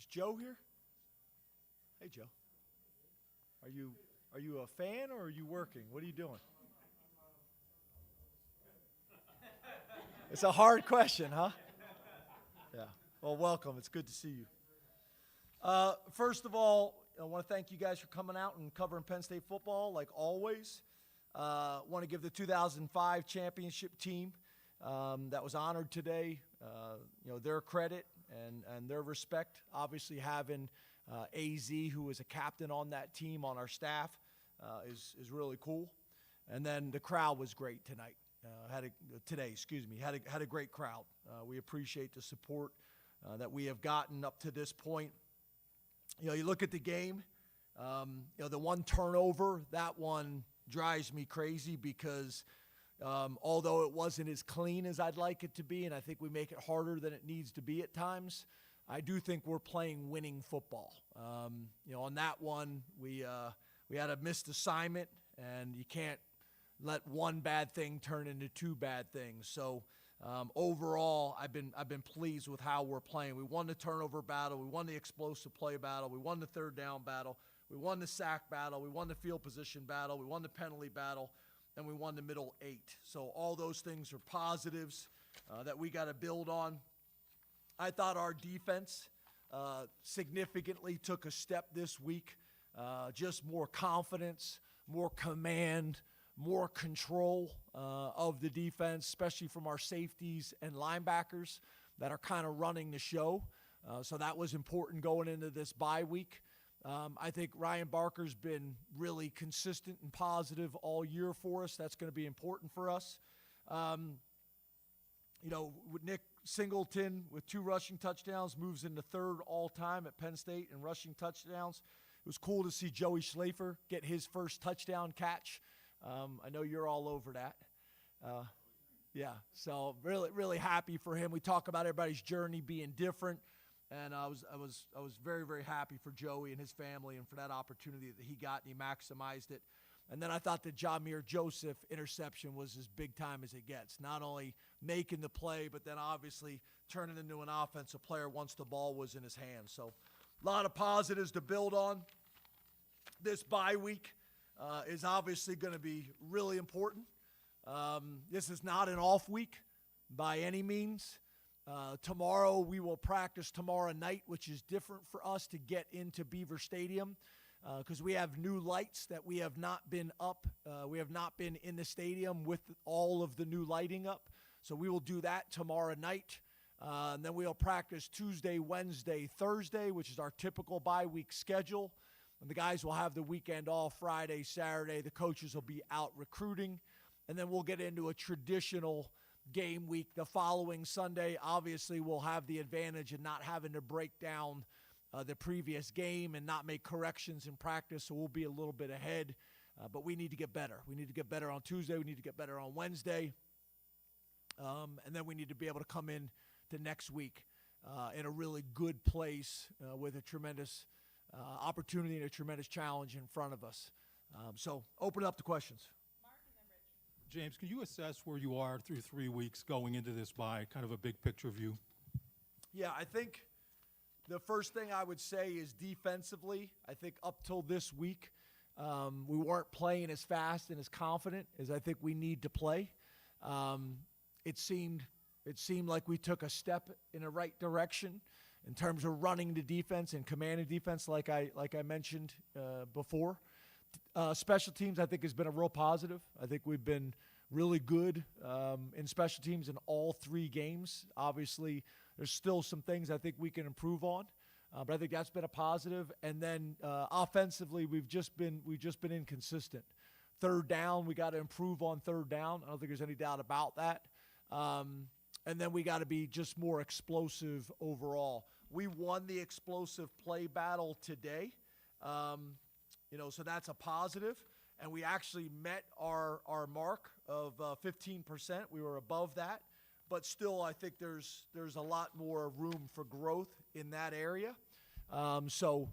Is Joe here? Hey, Joe. Are you a fan or are you working? What are you doing? It's a hard question, huh? Yeah. Well, welcome. It's good to see you. First of all, I want to thank you guys for coming out and covering Penn State football, like always. Want to give the 2005 championship team that was honored today, their credit and their respect. Obviously, having AZ, who was a captain on that team on our staff, is really cool. And then the crowd was great tonight. Had a great crowd. We appreciate the support that we have gotten up to this point. You look at the game, the one turnover, that one drives me crazy because although it wasn't as clean as I'd like it to be, and I think we make it harder than it needs to be at times, I do think we're playing winning football. On that one, we had a missed assignment, and you can't let one bad thing turn into two bad things. So overall, I've been pleased with how we're playing. We won the turnover battle. We won the explosive play battle. We won the third down battle. We won the sack battle. We won the field position battle. We won the penalty battle. And we won the middle 8. So all those things are positives that we got to build on. I thought our defense significantly took a step this week. Just more confidence, more command, more control of the defense, especially from our safeties and linebackers that are kind of running the show. So that was important going into this bye week. I think Ryan Barker's been really consistent and positive all year for us. That's going to be important for us. With Nick Singleton with 2 rushing touchdowns, moves into third all-time at Penn State in rushing touchdowns. It was cool to see Joey Schlafer get his first touchdown catch. I know you're all over that. So really, really happy for him. We talk about everybody's journey being different, and I was very, very happy for Joey and his family and for that opportunity that he got, and he maximized it. And then I thought the Jamir Joseph interception was as big time as it gets. Not only making the play, but then obviously turning into an offensive player once the ball was in his hands. So a lot of positives to build on. This bye week is obviously going to be really important. This is not an off week by any means. Tomorrow we will practice tomorrow night, which is different for us to get into Beaver Stadium because we have new lights that we have not been up. We have not been in the stadium with all of the new lighting up. So we will do that tomorrow night. And then we'll practice Tuesday, Wednesday, Thursday, which is our typical bye week schedule. And the guys will have the weekend off Friday, Saturday. The coaches will be out recruiting. And then we'll get into a traditional game week the following Sunday. Obviously, we'll have the advantage of not having to break down the previous game and not make corrections in practice, so we'll be a little bit ahead. But we need to get better. We need to get better on Tuesday. We need to get better on Wednesday. And then we need to be able to come in to next week in a really good place with a tremendous opportunity and a tremendous challenge in front of us. So open it up to questions. James, can you assess where you are through 3 weeks going into this bye, kind of a big picture view? Yeah, I think the first thing I would say is defensively, I think up till this week, we weren't playing as fast and as confident as I think we need to play. It seemed like we took a step in the right direction in terms of running the defense and commanding defense, like I mentioned before. Special teams, I think, has been a real positive. I think we've been really good in special teams in all 3 games. Obviously, there's still some things I think we can improve on, but I think that's been a positive. And then offensively, we've just been inconsistent. Third down, we got to improve on third down. I don't think there's any doubt about that. And then we got to be just more explosive overall. We won the explosive play battle today. So that's a positive. And we actually met our mark of 15%. We were above that. But still, I think there's a lot more room for growth in that area. So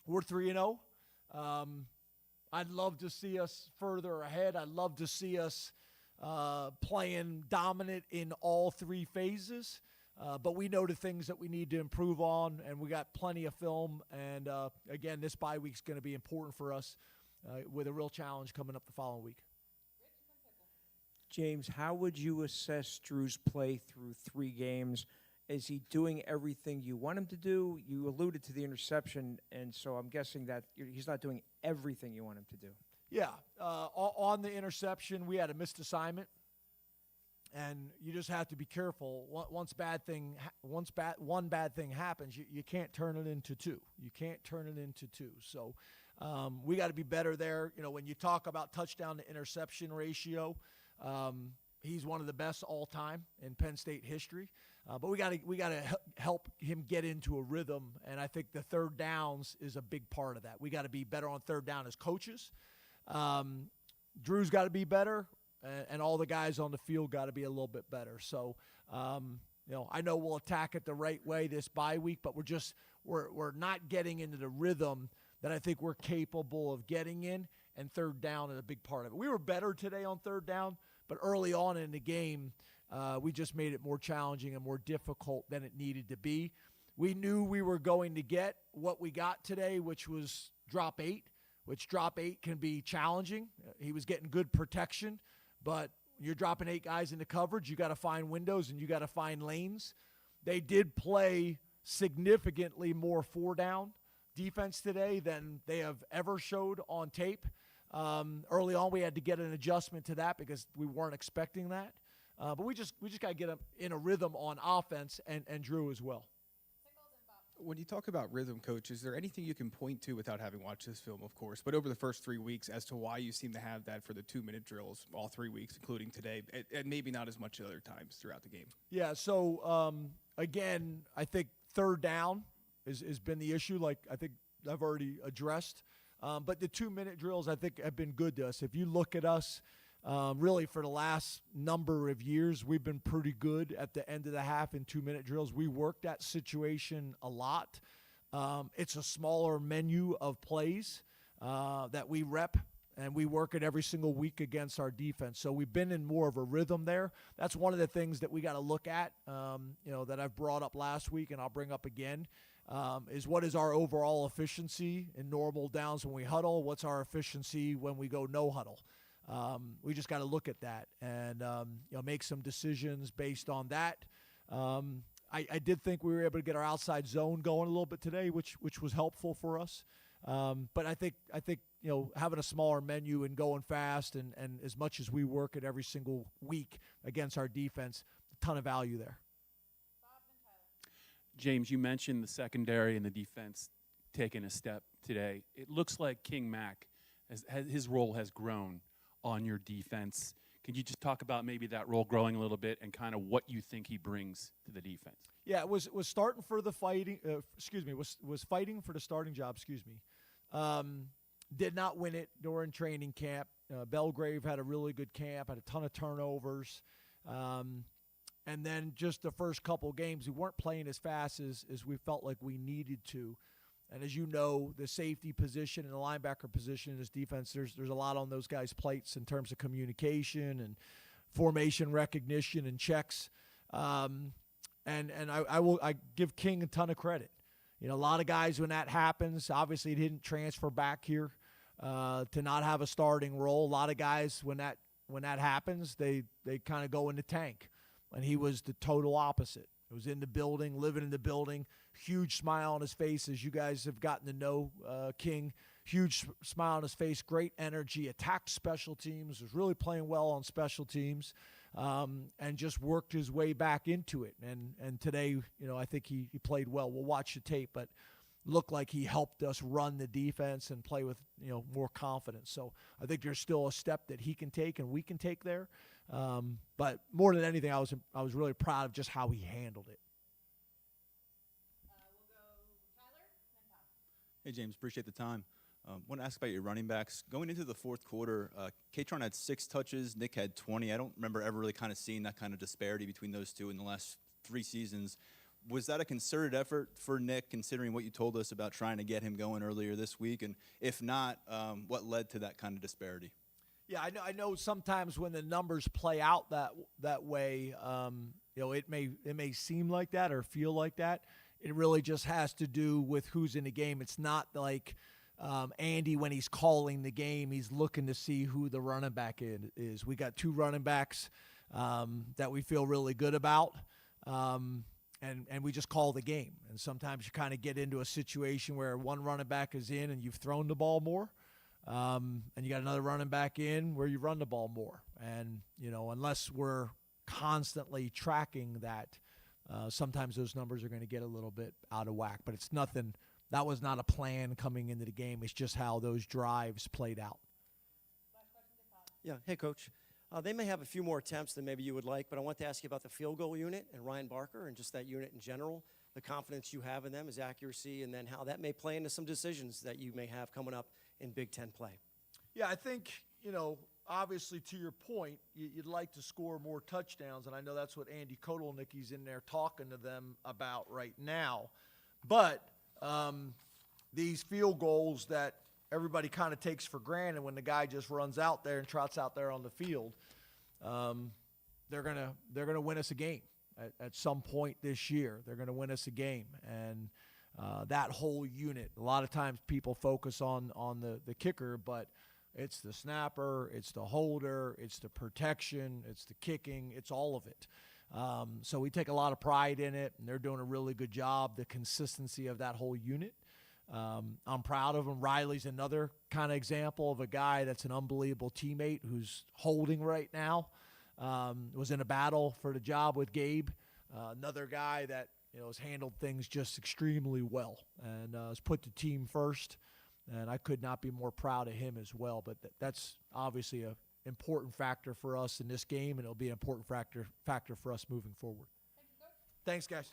we're 3-0. I'd love to see us further ahead. I'd love to see us playing dominant in all 3 phases. But we know the things that we need to improve on, and we got plenty of film. And, again, this bye week's going to be important for us with a real challenge coming up the following week. James, how would you assess Drew's play through 3 games? Is he doing everything you want him to do? You alluded to the interception, and so I'm guessing that he's not doing everything you want him to do. Yeah. On the interception, we had a missed assignment, and you just have to be careful. Once one bad thing happens, you can't turn it into 2. You can't turn it into 2. So we got to be better there. You know, when you talk about touchdown to interception ratio, he's one of the best all time in Penn State history. But we got to help him get into a rhythm, and I think the third downs is a big part of that. We got to be better on third down as coaches. Drew's got to be better, and all the guys on the field got to be a little bit better. So, I know we'll attack it the right way this bye week, but we're not getting into the rhythm that I think we're capable of getting in, and third down is a big part of it. We were better today on third down, but early on in the game, we just made it more challenging and more difficult than it needed to be. We knew we were going to get what we got today, which was drop 8, which drop 8 can be challenging. He was getting good protection, but you're dropping 8 guys into coverage. You got to find windows and you got to find lanes. They did play significantly more 4-down defense today than they have ever showed on tape. Early on, we had to get an adjustment to that because we weren't expecting that. But we just got to get him in a rhythm on offense and Drew as well. When you talk about rhythm, Coach, is there anything you can point to without having watched this film, of course, but over the first 3 weeks as to why you seem to have that for the 2-minute drills all 3 weeks, including today, and maybe not as much other times throughout the game? Yeah, so, again, I think third down has been the issue, like I think I've already addressed. But the 2-minute drills, I think, have been good to us. If you look at us, really for the last number of years, we've been pretty good at the end of the half in 2-minute drills. We work that situation a lot. It's a smaller menu of plays that we rep, and we work it every single week against our defense. So we've been in more of a rhythm there. That's one of the things that we got to look at, that I've brought up last week and I'll bring up again. Is what is our overall efficiency in normal downs when we huddle? What's our efficiency when we go no huddle? We just got to look at that and make some decisions based on that. I did think we were able to get our outside zone going a little bit today, which was helpful for us. But I think having a smaller menu and going fast and as much as we work it every single week against our defense, a ton of value there. James, you mentioned the secondary and the defense taking a step today. It looks like King Mack, his role has grown on your defense. Can you just talk about maybe that role growing a little bit and kind of what you think he brings to the defense? Yeah, it was starting for the fighting. Was fighting for the starting job. Did not win it during training camp. Belgrave had a really good camp, had a ton of turnovers. And then just the first couple games, we weren't playing as fast as we felt like we needed to. And as you know, the safety position and the linebacker position in this defense, there's a lot on those guys' plates in terms of communication and formation recognition and checks. And I give King a ton of credit. A lot of guys, when that happens, obviously he didn't transfer back here to not have a starting role. A lot of guys, when that happens, they kind of go in the tank. And he was the total opposite. He was in the building, living in the building, huge smile on his face as you guys have gotten to know King. Huge smile on his face, great energy, attacked special teams, was really playing well on special teams, and just worked his way back into it. And today, I think he played well. We'll watch the tape, but looked like he helped us run the defense and play with more confidence. So I think there's still a step that he can take and we can take there. But more than anything, I was really proud of just how he handled it. We'll go Tyler and then Todd. Hey, James, appreciate the time. Want to ask about your running backs. Going into the fourth quarter, Katron had 6 touches, Nick had 20. I don't remember ever really kind of seeing that kind of disparity between those two in the last 3 seasons. Was that a concerted effort for Nick, considering what you told us about trying to get him going earlier this week? And if not, what led to that kind of disparity? Yeah, I know sometimes when the numbers play out that way, it may seem like that or feel like that. It really just has to do with who's in the game. It's not like Andy, when he's calling the game, he's looking to see who the running back is. We got 2 running backs that we feel really good about, and we just call the game. And sometimes you kind of get into a situation where one running back is in and you've thrown the ball more, and you got another running back in where you run the ball more. And, unless we're constantly tracking that, sometimes those numbers are going to get a little bit out of whack. But it's nothing. That was not a plan coming into the game. It's just how those drives played out. Yeah. Hey, Coach. They may have a few more attempts than maybe you would like, but I want to ask you about the field goal unit and Ryan Barker and just that unit in general, the confidence you have in them, his accuracy, and then how that may play into some decisions that you may have coming up in Big Ten play. Yeah, I think, obviously to your point, you'd like to score more touchdowns, and I know that's what Andy Kotelnicki's in there talking to them about right now. But these field goals that everybody kind of takes for granted when the guy just runs out there and trots out there on the field, they're gonna win us a game at some point this year. They're gonna win us a game, and that whole unit. A lot of times people focus on the kicker, but it's the snapper, it's the holder, it's the protection, it's the kicking, it's all of it. So we take a lot of pride in it, and they're doing a really good job. The consistency of that whole unit. I'm proud of him. Riley's another kind of example of a guy that's an unbelievable teammate who's holding right now. Was in a battle for the job with Gabe. Another guy that has handled things just extremely well and has put the team first. And I could not be more proud of him as well. But that's obviously an important factor for us in this game, and it'll be an important factor for us moving forward. Thanks, guys.